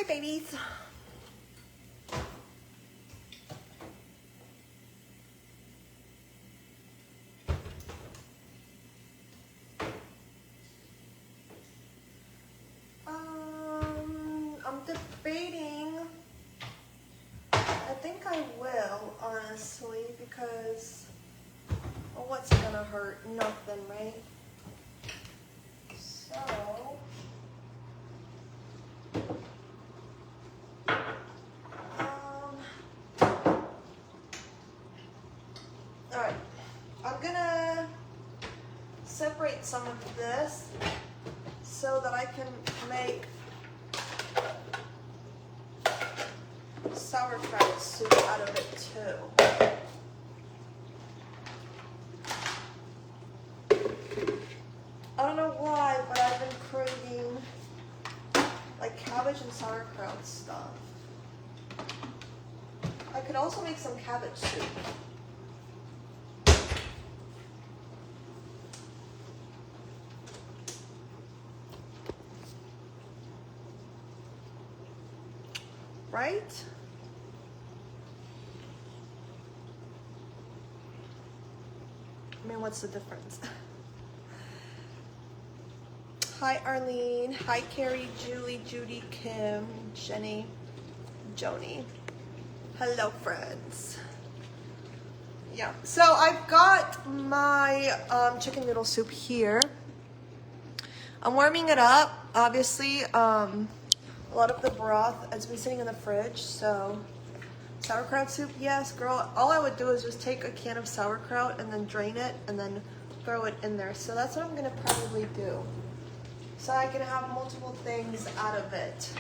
Hi, babies. I'm debating. I think I will, honestly, because well, what's it gonna hurt? Nothing, right? So. Alright, I'm gonna separate some of this so that I can make sauerkraut soup out of it too. I don't know why, but I've been craving like cabbage and sauerkraut stuff. I could also make some cabbage soup. Right? I mean, what's the difference? Hi, Arlene. Hi, Carrie, Julie, Judy, Kim, Jenny, Joni. Hello, friends. Yeah, so I've got my chicken noodle soup here. I'm warming it up. Obviously, a lot of the broth has been sitting in the fridge, so sauerkraut soup, yes, girl. All I would do is just take a can of sauerkraut and then drain it and then throw it in there. So that's what I'm gonna probably do. So I can have multiple things out of it.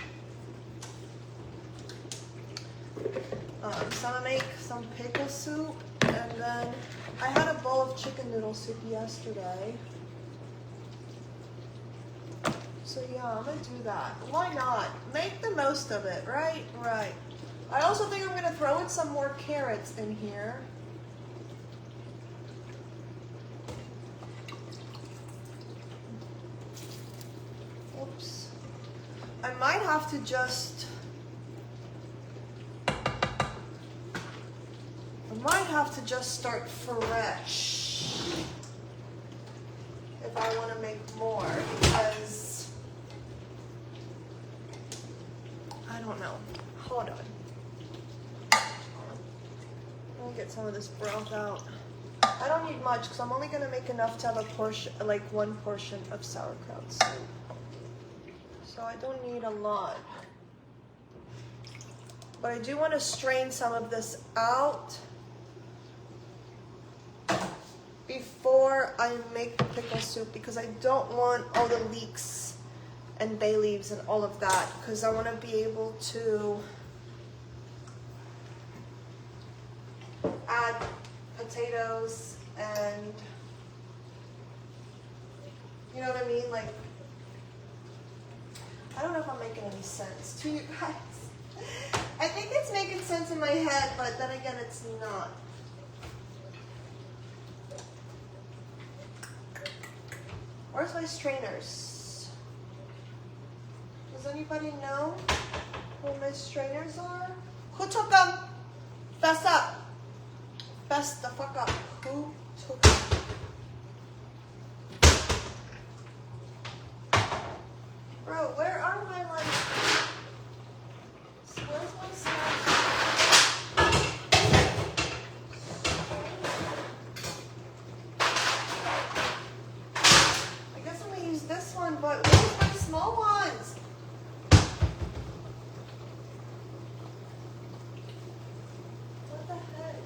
So I'm gonna make some pickle soup, and then I had a bowl of chicken noodle soup yesterday. So yeah, I'm gonna do that. Why not? Make the most of it, right? Right. I also think I'm gonna throw in some more carrots in here. Oops. I might have to just start fresh if I want to make more, because I don't know. Hold on. Let me get some of this broth out. I don't need much because I'm only going to make enough to have a portion, like one portion of sauerkraut soup. So I don't need a lot. But I do want to strain some of this out before I make the pickle soup, because I don't want all the leeks and bay leaves and all of that, because I want to be able to add potatoes and, you know what I mean? Like, I don't know if I'm making any sense to you guys. I think it's making sense in my head, but then again, it's not. Where's my strainers? Does anybody know where my strainers are? Who took them? Fess up. Fess the fuck up. Who took them? Bro, where are my, like, where's my snack? I guess I'm gonna use this one, but where's my small ones? What the heck?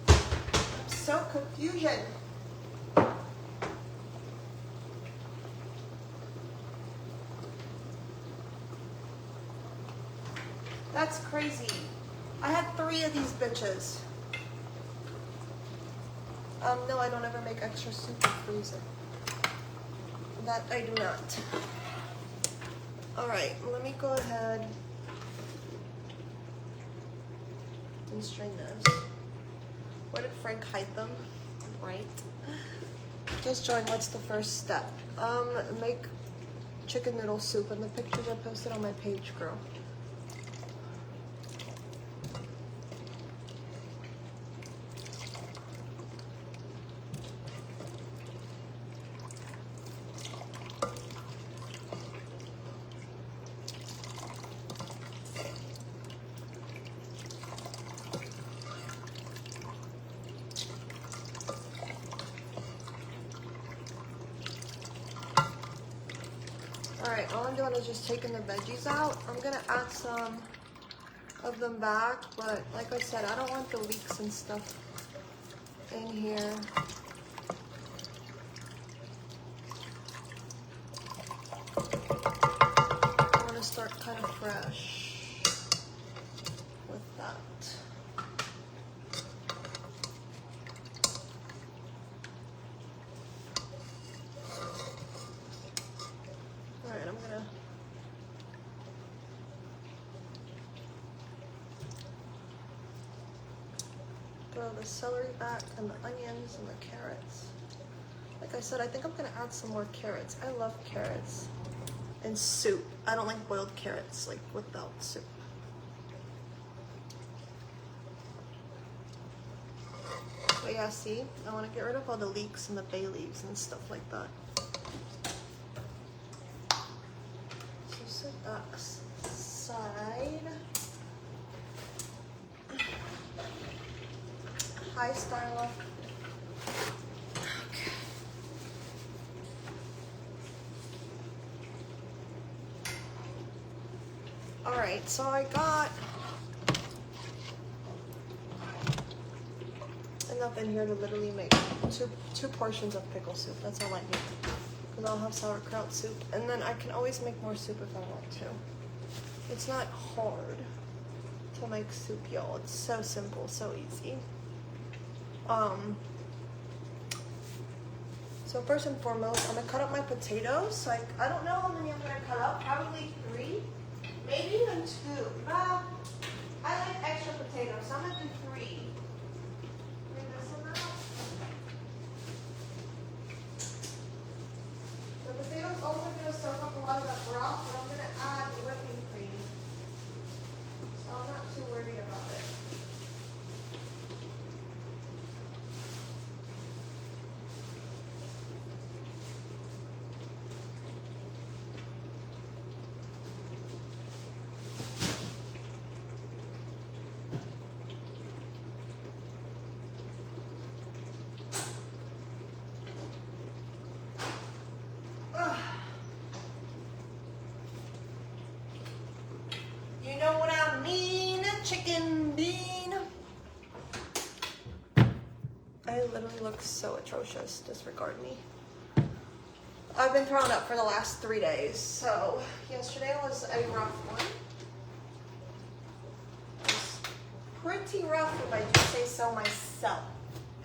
I'm so confusion. That's crazy. I had 3 of these bitches. No, I don't ever make extra soup in the freezer. That I do not. All right, let me go ahead and strain this. Where did Frank hide them? Right. Just join. What's the first step? Make chicken noodle soup in the pictures I posted on my page, girl. Alright, all I'm doing is just taking the veggies out. I'm gonna add some of them back, but like I said, I don't want the leeks and stuff in here. I want to start kind of fresh with that. Alright, I'm gonna throw the celery back and the onions and the carrots. Like I said, I think I'm gonna add some more carrots. I love carrots in soup. I don't like boiled carrots, like without soup. But yeah, see, I want to get rid of all the leeks and the bay leaves and stuff like that. So set that aside. Hi, Starla. Okay. All right, so I got enough in here to literally make two portions of pickle soup. That's all I need. Because I'll have sauerkraut soup, and then I can always make more soup if I want to. It's not hard to make soup, y'all. It's so simple, so easy. So first and foremost, I'm gonna cut up my potatoes. So I don't know how many I'm gonna cut up. Probably 3, maybe even 2. Well, I like extra potatoes, so I'm gonna do 3. Bring this one out. The potatoes also gonna soak up a lot of that broth, but I'm gonna add whipping cream. So I'm not too worried about it. You know what I mean? Chicken bean. I literally look so atrocious. Disregard me. I've been thrown up for the last 3 days. So yesterday was a rough one. It was pretty rough if I do say so myself.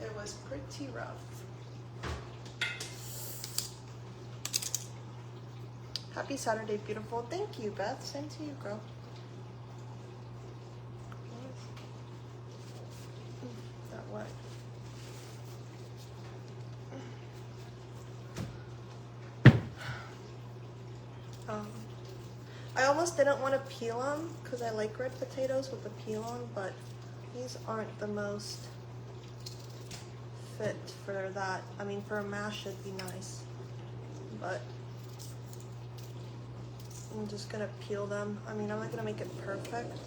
It was pretty rough. Happy Saturday, beautiful. Thank you, Beth. Same to you, girl. That what? I almost didn't want to peel them because I like red potatoes with the peel on, but these aren't the most fit for that. I mean, for a mash it'd be nice, but I'm just gonna peel them. I mean, I'm not gonna make it perfect,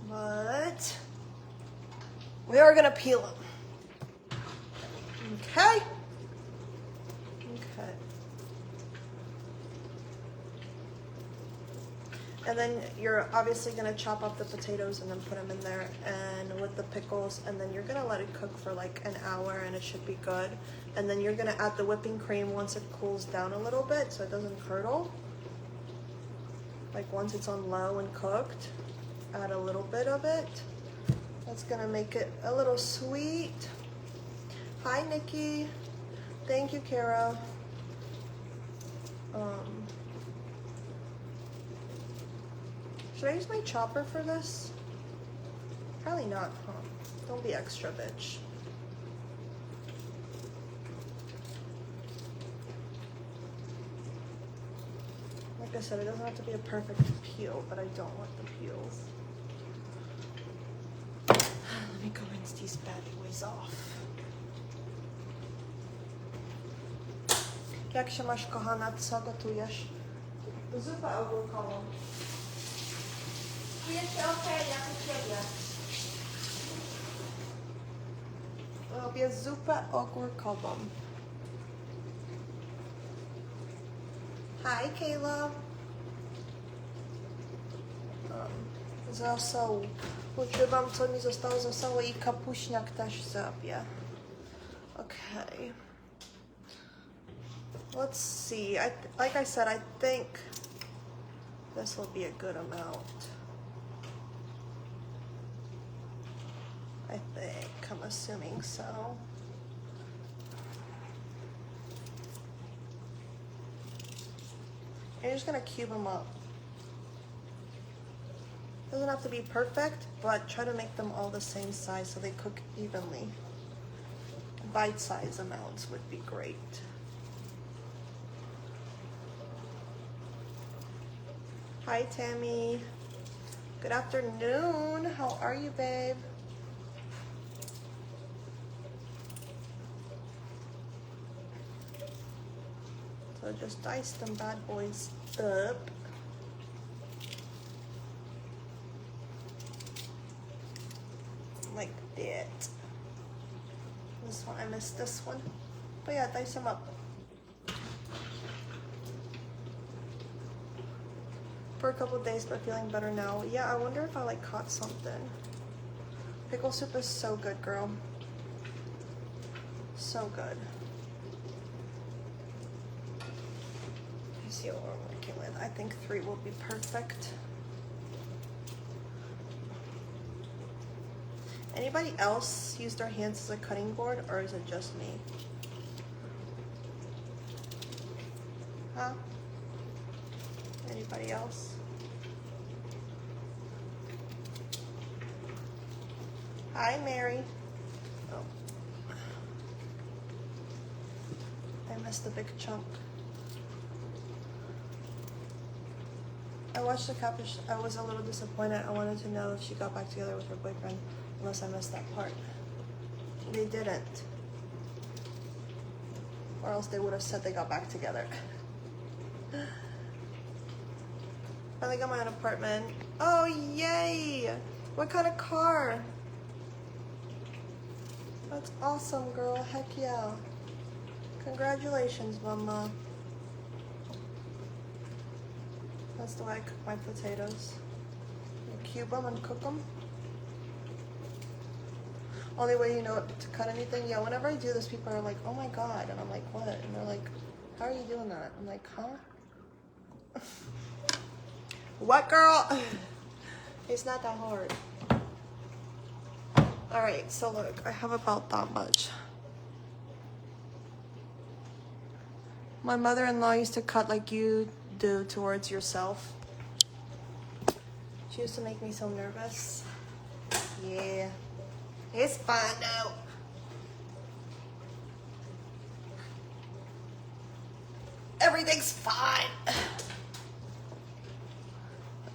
but we are gonna peel them. Okay. Okay. And then you're obviously gonna chop up the potatoes and then put them in there, and with the pickles, and then you're gonna let it cook for like an hour, and it should be good. And then you're gonna add the whipping cream once it cools down a little bit so it doesn't curdle. Like once it's on low and cooked, add a little bit of it. That's gonna make it a little sweet. Hi, Nikki. Thank you, Kara. Should I use my chopper for this? Probably not, huh? Don't be extra, bitch. Like I said, it doesn't have to be a perfect peel, but I don't want the peels. Let me go rinse these bad boys off. Jak się masz, kochana? Co gotujesz? Zupę ogórkową. Czujesz się okej, jak u ciebie? Robię zupę ogórkową. Hi, Kayla. Zasołu. Używam, co mi zostało zasołu i kapuśniak też zrobię. Okay. Let's see. Like I said, I think this will be a good amount. I think. I'm assuming so. You're just gonna cube them up. Doesn't have to be perfect, but try to make them all the same size so they cook evenly. Bite-sized amounts would be great. Hi, Tammy. Good afternoon. How are you, babe? So just dice them bad boys up. Like that. This one, I missed this one. But yeah, dice them up. For a couple of days, but feeling better now. Yeah, I wonder if I like caught something. Pickle soup is so good, girl. So good. Let's see what we're working with. I think 3 will be perfect. Anybody else use their hands as a cutting board, or is it just me? Huh? Anybody else? Hi, Mary. Oh. I missed a big chunk. I watched the Capish. I was a little disappointed. I wanted to know if she got back together with her boyfriend, unless I missed that part. They didn't. Or else they would have said they got back together. Finally got my own apartment. Oh, yay! What kind of car? That's awesome, girl. Heck yeah. Congratulations, mama. That's the way I cook my potatoes. You cube them and cook them. Only way you know to cut anything? Yeah, whenever I do this, people are like, oh my god. And I'm like, what? And they're like, how are you doing that? I'm like, huh? What, girl? It's not that hard. Alright, so look, I have about that much. My mother-in-law used to cut like you do towards yourself. She used to make me so nervous. Yeah. It's fine now. Everything's fine.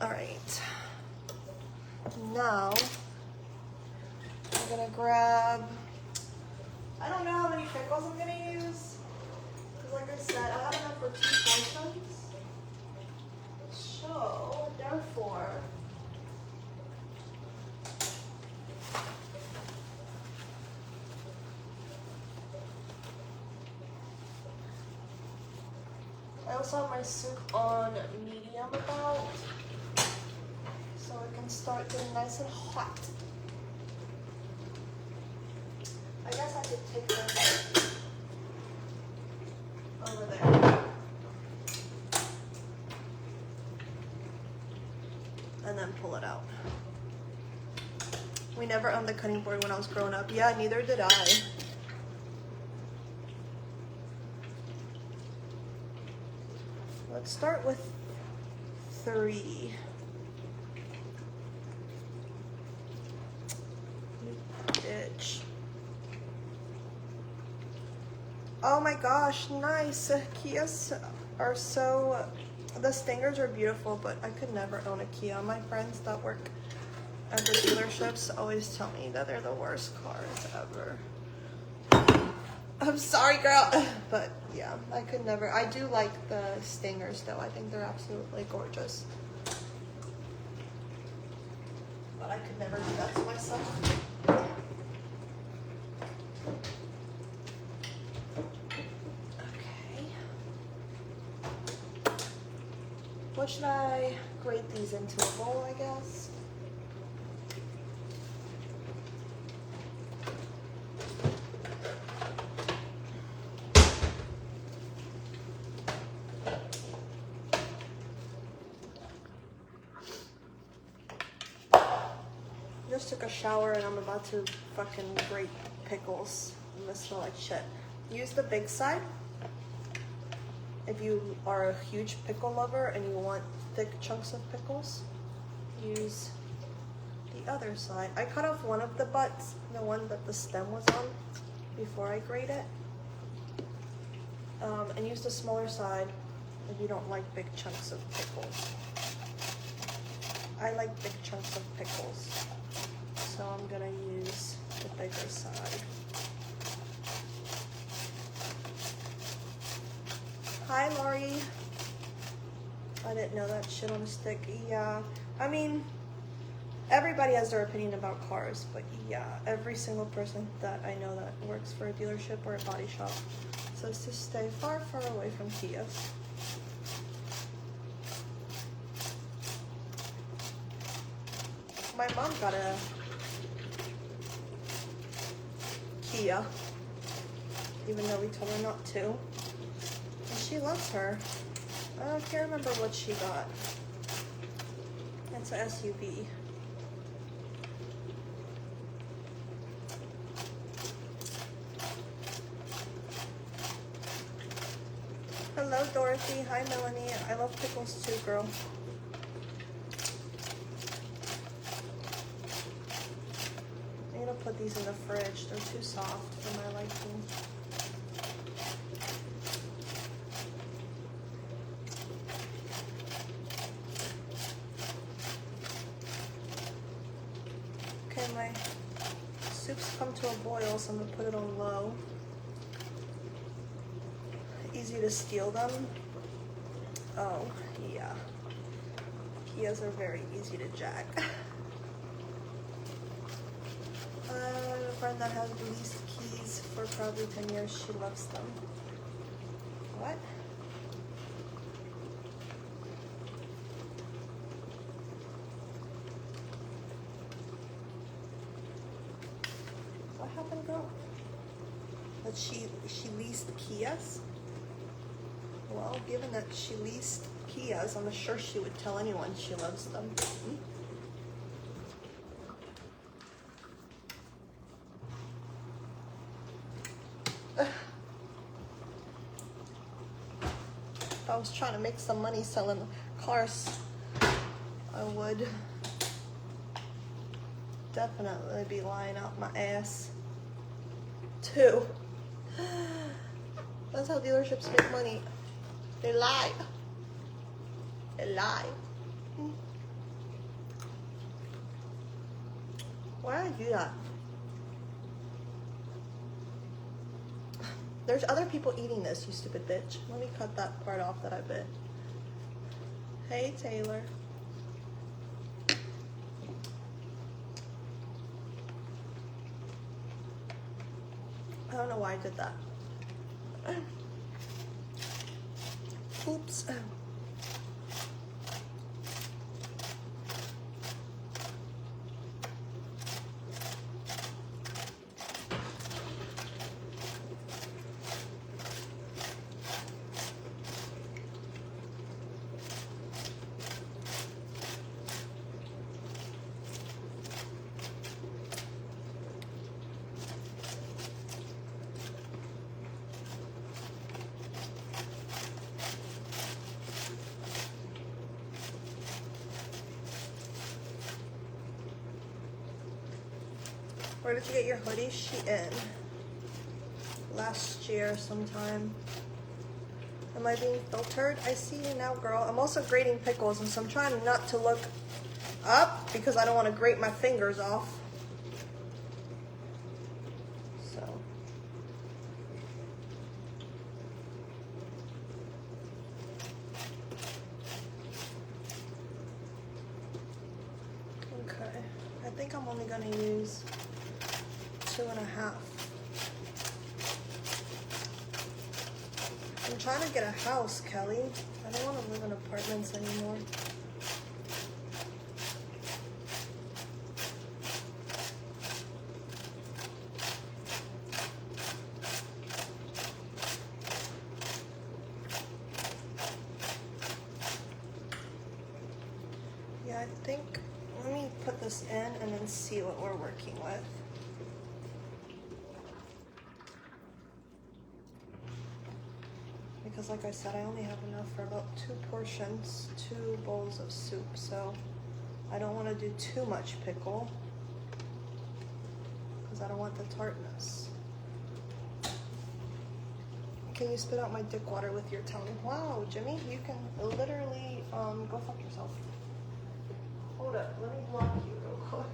Alright. Now, I'm gonna grab, I don't know how many pickles I'm gonna use. Because like I said, I have enough for 2 portions. So, therefore, I also have my soup on medium about, so it can start getting nice and hot. I guess I could take this over there. And then pull it out. We never owned the cutting board when I was growing up. Yeah, neither did I. Let's start with 3. Bitch. Oh my gosh, nice. Kias are so The Stingers are beautiful, but I could never own a Kia. My friends that work at the dealerships always tell me that they're the worst cars ever. I'm sorry, girl, but yeah, I could never. I do like the Stingers though. I think they're absolutely gorgeous. But I could never do that to myself. Okay. What should I grade these into? A bowl, I guess? Just took a shower and I'm about to fucking grate pickles. I'm gonna smell like shit. Use the big side if you are a huge pickle lover and you want thick chunks of pickles. Use the other side. I cut off one of the butts, the one that the stem was on, before I grate it. And use the smaller side if you don't like big chunks of pickles. I like big chunks of pickles. So I'm gonna use the bigger side. Hi, Lori. I didn't know that shit on a stick. Yeah, I mean, everybody has their opinion about cars, but yeah, every single person that I know that works for a dealership or a body shop says to stay far, far away from Kias. My mom got a Kia, even though we told her not to. And she loves her. I can't remember what she got. It's an SUV. Hello, Dorothy. Hi, Melanie. I love pickles too, girl. I'm gonna put these in the fridge. They're too soft for my liking. Okay, my soup's come to a boil, so I'm gonna put it on low. Easy to steal them. Oh, yeah. Kias are very easy to jack. I have a friend that has leased keys for probably 10 years. She loves them. What? What happened, girl? That she leased Kias? Well, given that she leased Kias, I'm sure she would tell anyone she loves them. If I was trying to make some money selling cars, I would definitely be lying out my ass too. That's how dealerships make money. They lie. They lie. Why did I do that? There's other people eating this, you stupid bitch. Let me cut that part off that I bit. Hey, Taylor. I don't know why I did that. Oops. Where did you get your hoodie? Shein. Last year sometime. Am I being filtered? I see you now, girl. I'm also grating pickles, and so I'm trying not to look up because I don't want to grate my fingers off. So. Okay. I think I'm only going to use 2.5. I'm trying to get a house, Kelly. I don't want to live in apartments anymore. Yeah, I think, let me put this in and then see what we're working with. Because like I said, I only have enough for about 2 portions, 2 bowls of soup, so I don't want to do too much pickle because I don't want the tartness. Can you spit out my dick water with your tongue? Wow, Jimmy, you can literally go fuck yourself. Hold up, let me block you real quick.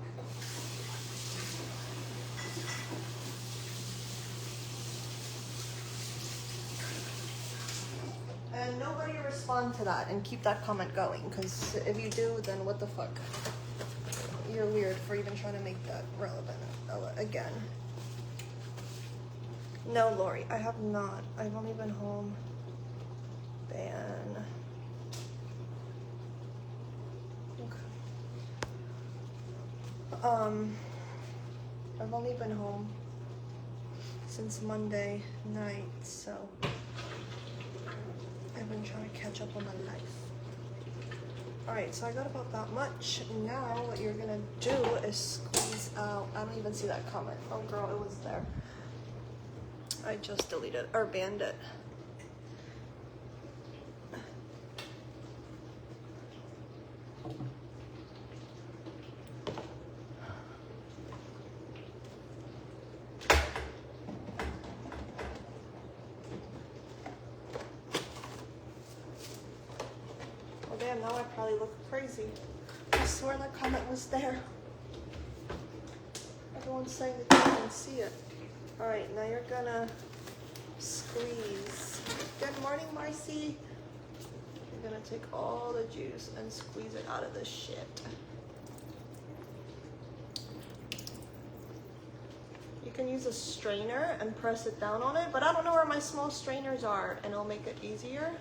And nobody respond to that and keep that comment going, because if you do, then what the fuck? You're weird for even trying to make that relevant again. No, Lori, I have not. I've only been home. Ban. Okay. I've only been home since Monday night, so I've been trying to catch up on my life. Alright, so I got about that much. Now what you're gonna do is squeeze out. I don't even see that comment. Oh girl, it was there. I just deleted or banned it. Damn, now I probably look crazy. I swear that comment was there. Everyone's saying that you can see it. Alright, now you're gonna squeeze. Good morning, Marcy. You're gonna take all the juice and squeeze it out of this shit. You can use a strainer and press it down on it, but I don't know where my small strainers are, and it'll make it easier.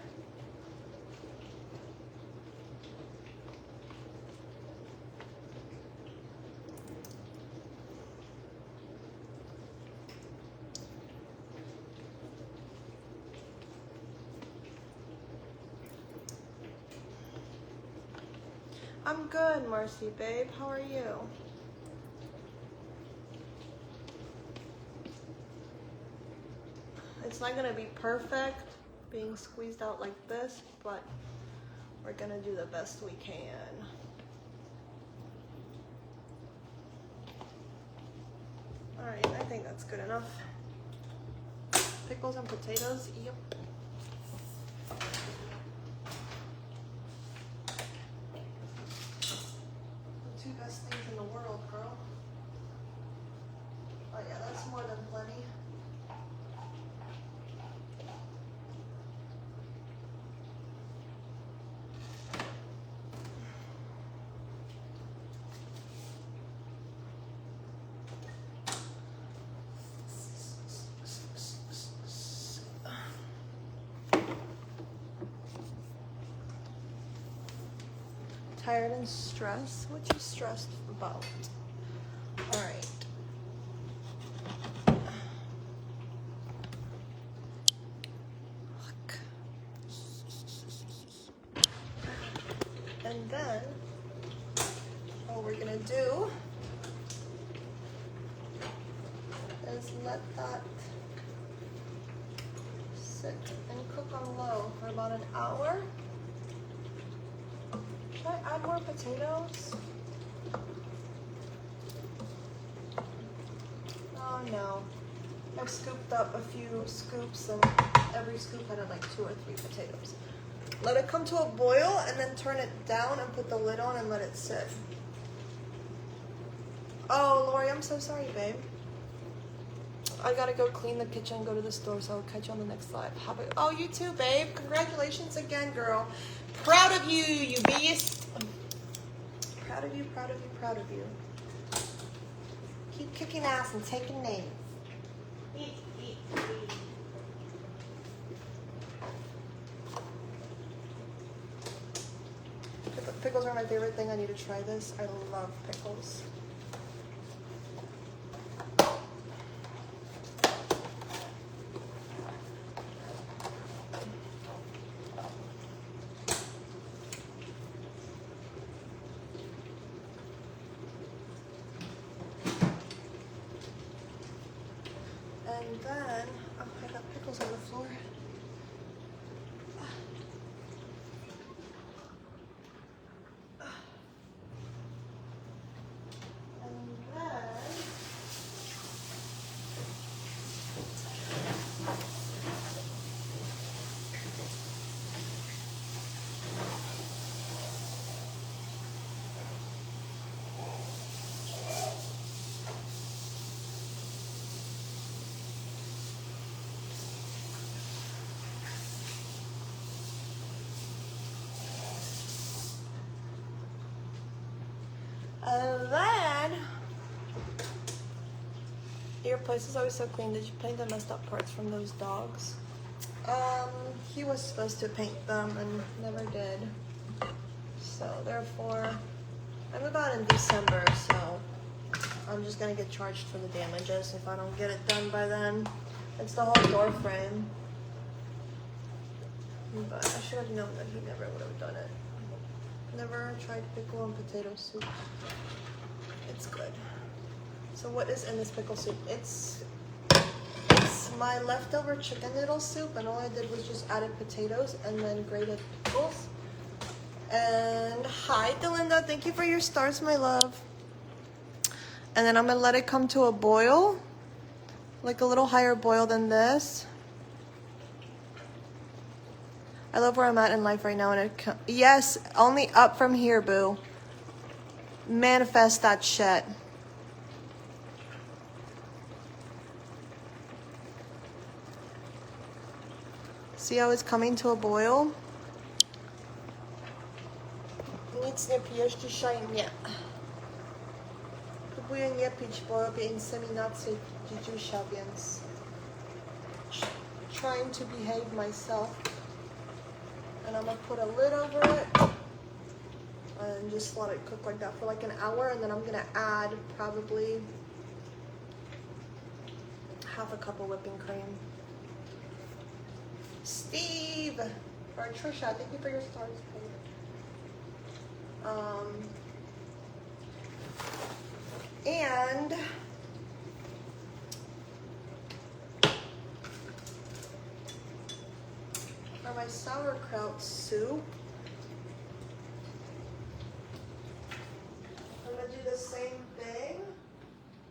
I'm good, Marcy, babe. How are you? It's not gonna be perfect being squeezed out like this, but we're gonna do the best we can. All right, I think that's good enough. Pickles and potatoes, yep. The 2 best things in the world, girl. Oh yeah, that's more than plenty. Tired and stressed? What you stressed about? All right. Look. And then what we're gonna do is let that sit and cook on low for about an hour. Should I add more potatoes? Oh no. I scooped up a few scoops, and every scoop had like 2 or 3 potatoes. Let it come to a boil and then turn it down and put the lid on and let it sit. Oh, Lori, I'm so sorry, babe. I gotta go clean the kitchen, go to the store, so I'll catch you on the next live. Oh, you too, babe. Congratulations again, girl. Proud of you, you beast. Proud of you, proud of you, proud of you. Keep kicking ass and taking names. Eat, eat, eat. Pickles are my favorite thing. I need to try this. I love pickles. And then, oh, I got pickles on the floor. And then, your place is always so clean. Did you paint the messed up parts from those dogs? He was supposed to paint them and never did. So therefore, I'm about in December, so I'm just gonna get charged for the damages if I don't get it done by then. It's the whole door frame. But I should have known that he never would have done it. Never tried pickle and potato soup. It's good. So what is in this pickle soup? It's my leftover chicken noodle soup, and all I did was just added potatoes and then grated pickles. And hi, Delinda. Thank you for your stars, my love. And then I'm gonna let it come to a boil, like a little higher boil than this. I love where I'm at in life right now, and yes, only up from here, boo. Manifest that shit. See how it's coming to a boil? Nic nie pijesz dzisiaj? Nie. Próbuję nie pić, bo robię inseminację dzidziusia, więc trying to behave myself. And I'm gonna put a lid over it and just let it cook like that for like an hour, and then I'm gonna add probably half a cup of whipping cream. Steve or Trisha, thank you for your stars. And for my sauerkraut soup, I'm gonna do the same thing.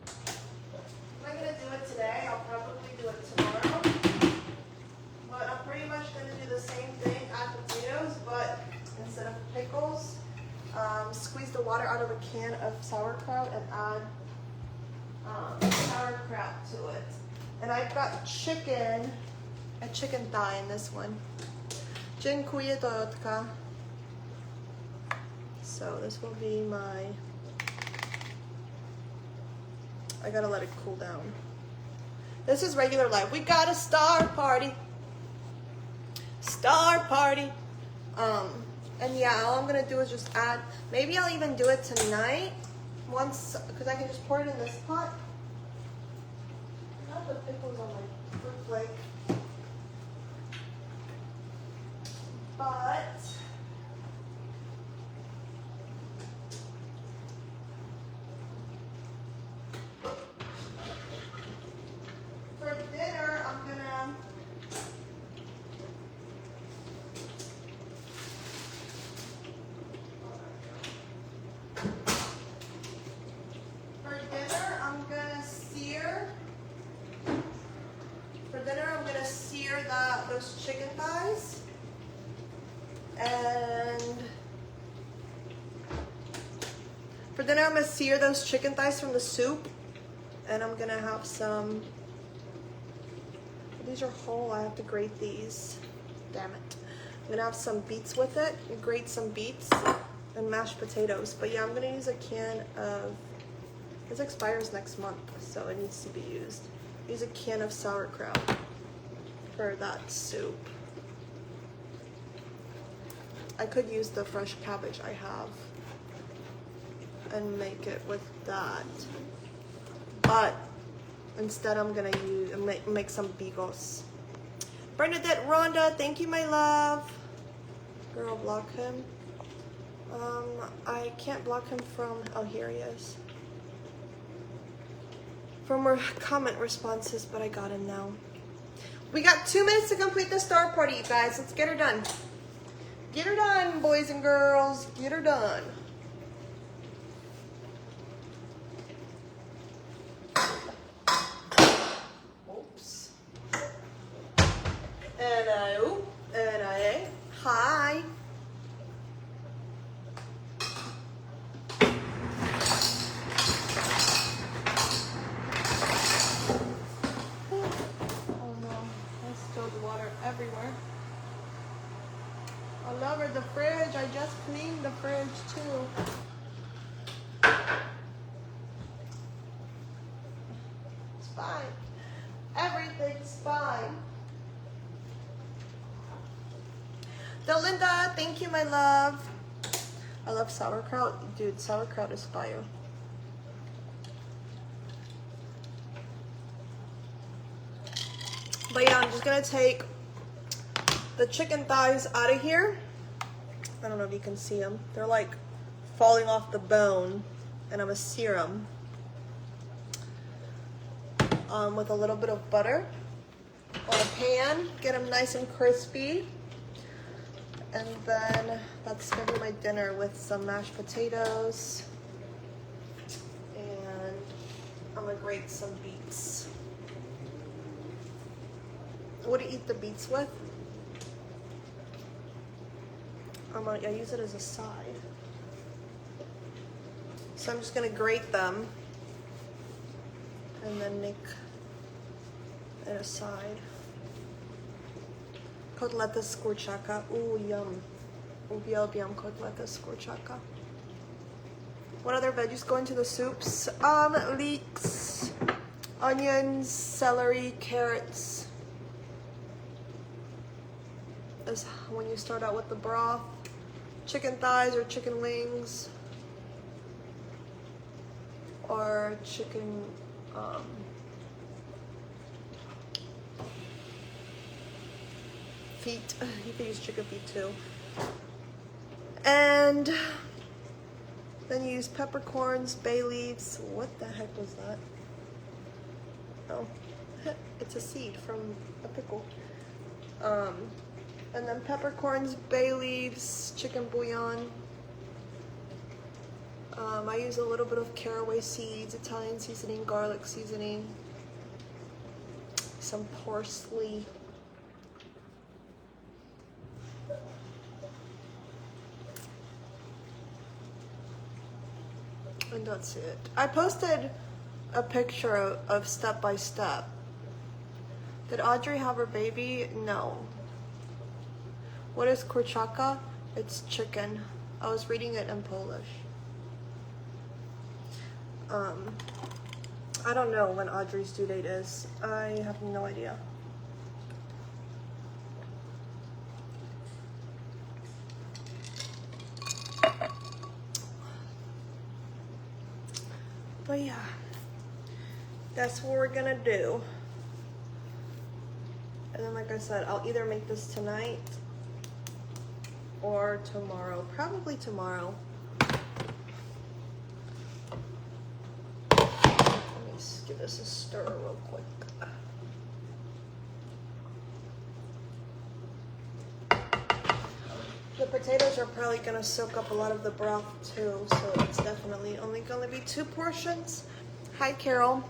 I'm not gonna do it today, I'll probably do it tomorrow. But I'm pretty much gonna do the same thing, add potatoes, but instead of pickles, squeeze the water out of a can of sauerkraut and add sauerkraut to it. And I've got chicken, a chicken thigh in this one. Dziękuję, Dorotka. So this will be my, I gotta let it cool down. This is regular life. We got a star party. Star party. And yeah, all I'm gonna do is just add, maybe I'll even do it tonight once, because I can just pour it in this pot. I have the pickles on my fruit flake. But for dinner, I'm gonna sear gonna sear those chicken thighs from the soup, and I'm gonna have some, these are whole, I have to grate these, damn it. I'm gonna have some beets with it, grate some beets, and mashed potatoes. But yeah, I'm gonna use a can of, this expires next month, so it needs to be used. Use a can of sauerkraut for that soup. I could use the fresh cabbage I have and make it with that, but instead I'm gonna use make some bigos. Bernadette Rhonda, thank you, my love. Girl, block him. I can't block him from, oh, here he is. From more comment responses, but I got him now. We got 2 minutes to complete the star party, you guys. Let's get her done. Get her done, boys and girls. Get her done. Oops. Hi. Everywhere. I love her. The fridge, I just cleaned the fridge too. It's fine. Everything's fine. Delinda, thank you, my love. I love sauerkraut. Dude, sauerkraut is fire. But yeah, I'm just gonna take the chicken thighs out of here. I don't know if you can see them. They're like falling off the bone, and I'm gonna sear them with a little bit of butter on a pan. Get them nice and crispy, and then that's gonna be my dinner with some mashed potatoes, and I'm gonna grate some beets. What do you eat the beets with? I use it as a side. So I'm just gonna grate them and then make it a side. Kotleta z kurczaka. Ooh, yum. Uwielbiam kotleta z kurczaka. What other veggies go into the soups? Leeks, onions, celery, carrots. Is when you start out with the broth. Chicken thighs or chicken wings, or chicken feet. You can use chicken feet too. And then you use peppercorns, bay leaves. What the heck was that? Oh, it's a seed from a pickle. And then peppercorns, bay leaves, chicken bouillon. I use a little bit of caraway seeds, Italian seasoning, garlic seasoning, some parsley. And that's it. I posted a picture of step by step. Did Audrey have her baby? No. What is kurczaka? It's chicken. I was reading it in Polish. I don't know when Audrey's due date is. I have no idea. But yeah, that's what we're gonna do. And then, like I said, I'll either make this tonight or tomorrow. Probably tomorrow. Let me just give this a stir real quick. The potatoes are probably gonna soak up a lot of the broth too, so it's definitely only gonna be 2 portions. Hi, Carol.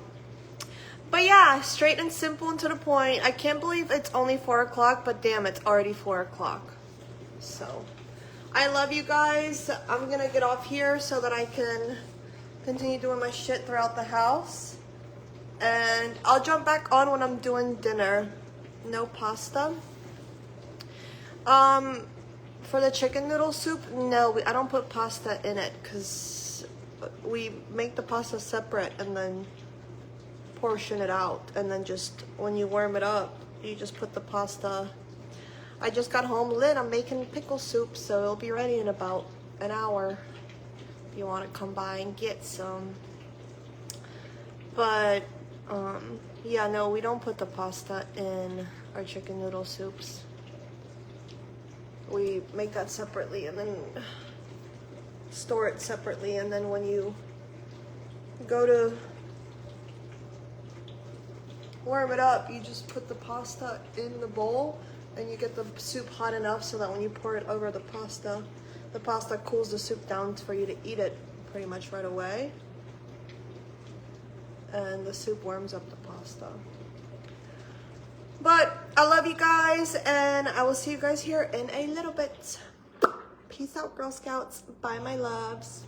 But yeah, straight and simple and to the point. I can't believe it's only 4 o'clock, but damn, it's already 4 o'clock. So, I love you guys. I'm gonna get off here so that I can continue doing my shit throughout the house. And I'll jump back on when I'm doing dinner. No pasta. For the chicken noodle soup, no, I don't put pasta in it because we make the pasta separate and then portion it out. And then just when you warm it up, you just put the pasta. I just got home lit. I'm making pickle soup, so it'll be ready in about an hour if you want to come by and get some. But yeah, no, we don't put the pasta in our chicken noodle soups. We make that separately and then store it separately, and then when you go to warm it up, you just put the pasta in the bowl and you get the soup hot enough so that when you pour it over the pasta cools the soup down for you to eat it pretty much right away. And the soup warms up the pasta. But I love you guys, and I will see you guys here in a little bit. Peace out, Girl Scouts. Bye, my loves.